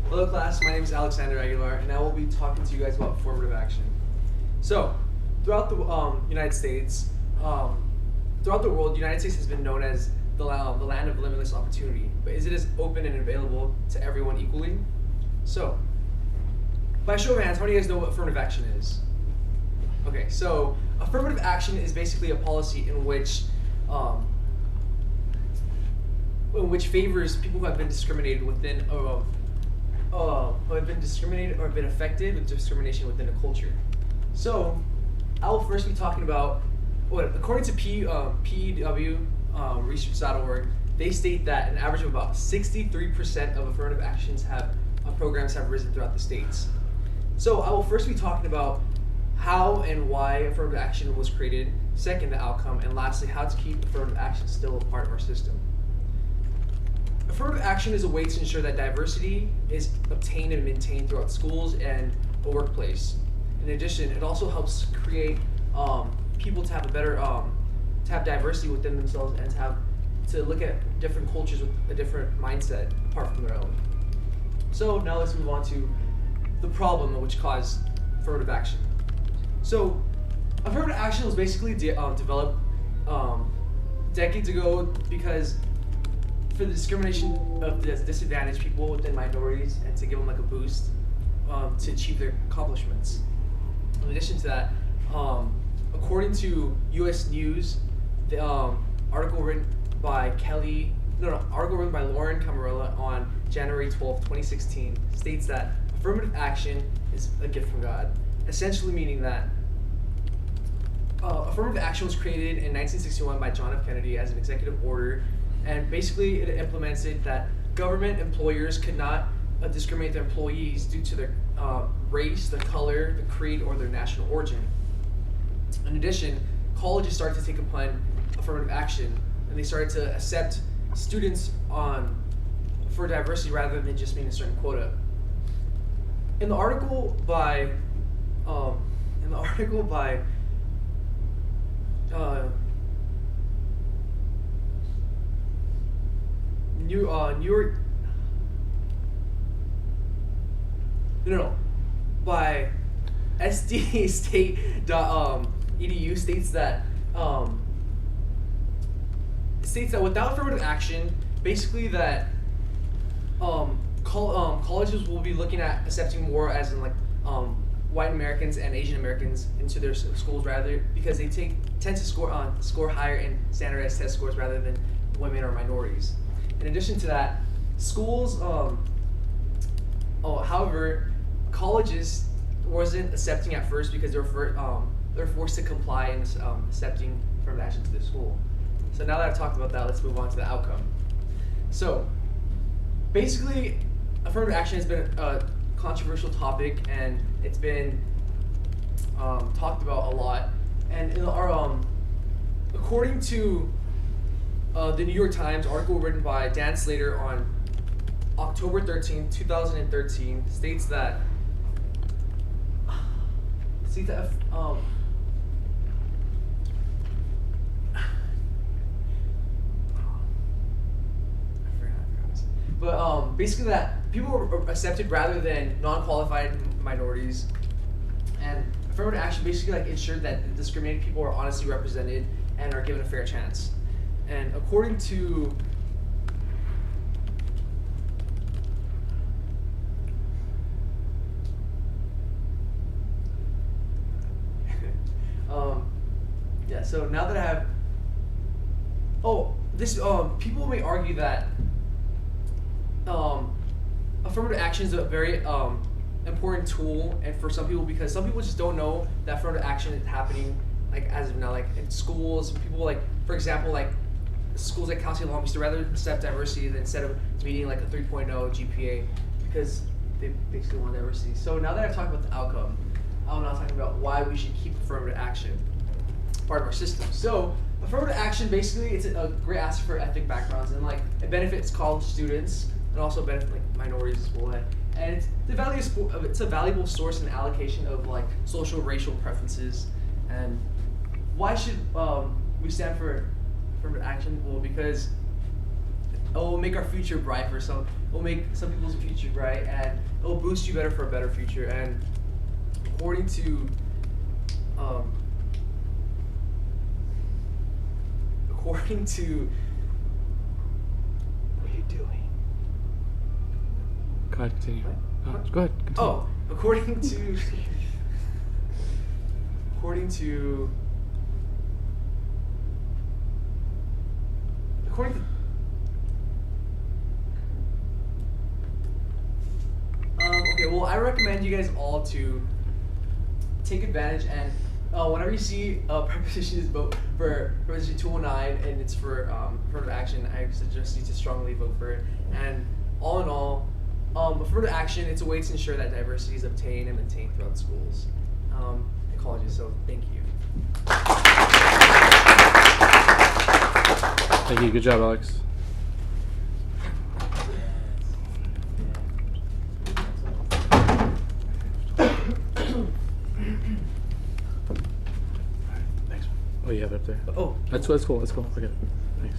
Hello class, my name is Alexander Aguilar and I will be talking to you guys about affirmative action. So, throughout the United States, throughout the world, the United States has been known as the land of limitless opportunity. But is it as open and available to everyone equally? So, by show of hands, how many of you guys know what affirmative action is? Okay, so affirmative action is basically a policy in which favors people who have been discriminated within who have been discriminated or have been affected with discrimination within a culture. So, I will first be talking about according to PEW research.org, they state that an average of about 63% of affirmative actions programs have risen throughout the states. So, I will first be talking about how and why affirmative action was created, second, the outcome, and lastly, how to keep affirmative action still a part of our system. Affirmative action is a way to ensure that diversity is obtained and maintained throughout schools and a workplace. In addition, it also helps create people to have a better, to have diversity within themselves and to look at different cultures with a different mindset apart from their own. So now let's move on to the problem which caused affirmative action. So affirmative action was basically developed decades ago because for the discrimination of disadvantaged people within minorities and to give them like a boost to achieve their accomplishments. In addition to that, according to U.S. News, the article written by Lauren Camarella on January 12, 2016 states that affirmative action is a gift from God, essentially meaning that affirmative action was created in 1961 by John F. Kennedy as an executive order, and basically it implemented that government employers could not discriminate their employees due to their race, their color, the creed, or their national origin. In addition, colleges started to take upon affirmative action, and they started to accept students for diversity rather than just being a certain quota. In the article by by sdstate.edu states that without affirmative action, basically that colleges will be looking at accepting more as in white Americans and Asian Americans into their schools rather because they tend to score higher in standardized test scores rather than women or minorities. In addition to that, schools, however, colleges wasn't accepting at first because they're forced to comply in accepting affirmative action to the school. So now that I've talked about that, let's move on to the outcome. So basically, affirmative action has been a controversial topic and it's been talked about a lot. And according to the New York Times article written by Dan Slater on October 13, 2013 states that basically that people were accepted rather than non-qualified minorities, and affirmative action basically ensured that the discriminated people are honestly represented and are given a fair chance. And according to so now that I have people may argue that affirmative action is a very important tool, and for some people, because some people just don't know that affirmative action is happening as of now, in schools. People for example, schools like Cal State Long Beach, they rather accept diversity instead of meeting a 3.0 GPA because they basically want diversity. So now that I've talked about the outcome, I'm now talking about why we should keep affirmative action part of our system. So affirmative action basically it's a great asset for ethnic backgrounds, and it benefits college students and also benefits minorities as well. And it's a valuable source and allocation of social racial preferences. And why should we stand for affirmative action? Well, because it will make our future bright for some. It will make some people's future bright, and it will boost you better for a better future. And according to according to what are you doing? Go ahead, continue. What? Go ahead. Continue. Oh, according to according to okay, well, I recommend you guys all to take advantage and whenever you see prepositions vote for preposition 209 and it's for affirmative action, I suggest you to strongly vote for it. And all in all, affirmative action, it's a way to ensure that diversity is obtained and maintained throughout schools and colleges. So thank you. Thank you. Good job, Alex. Oh, you have it up there. Oh, That's cool. Let's go. Okay. Thanks.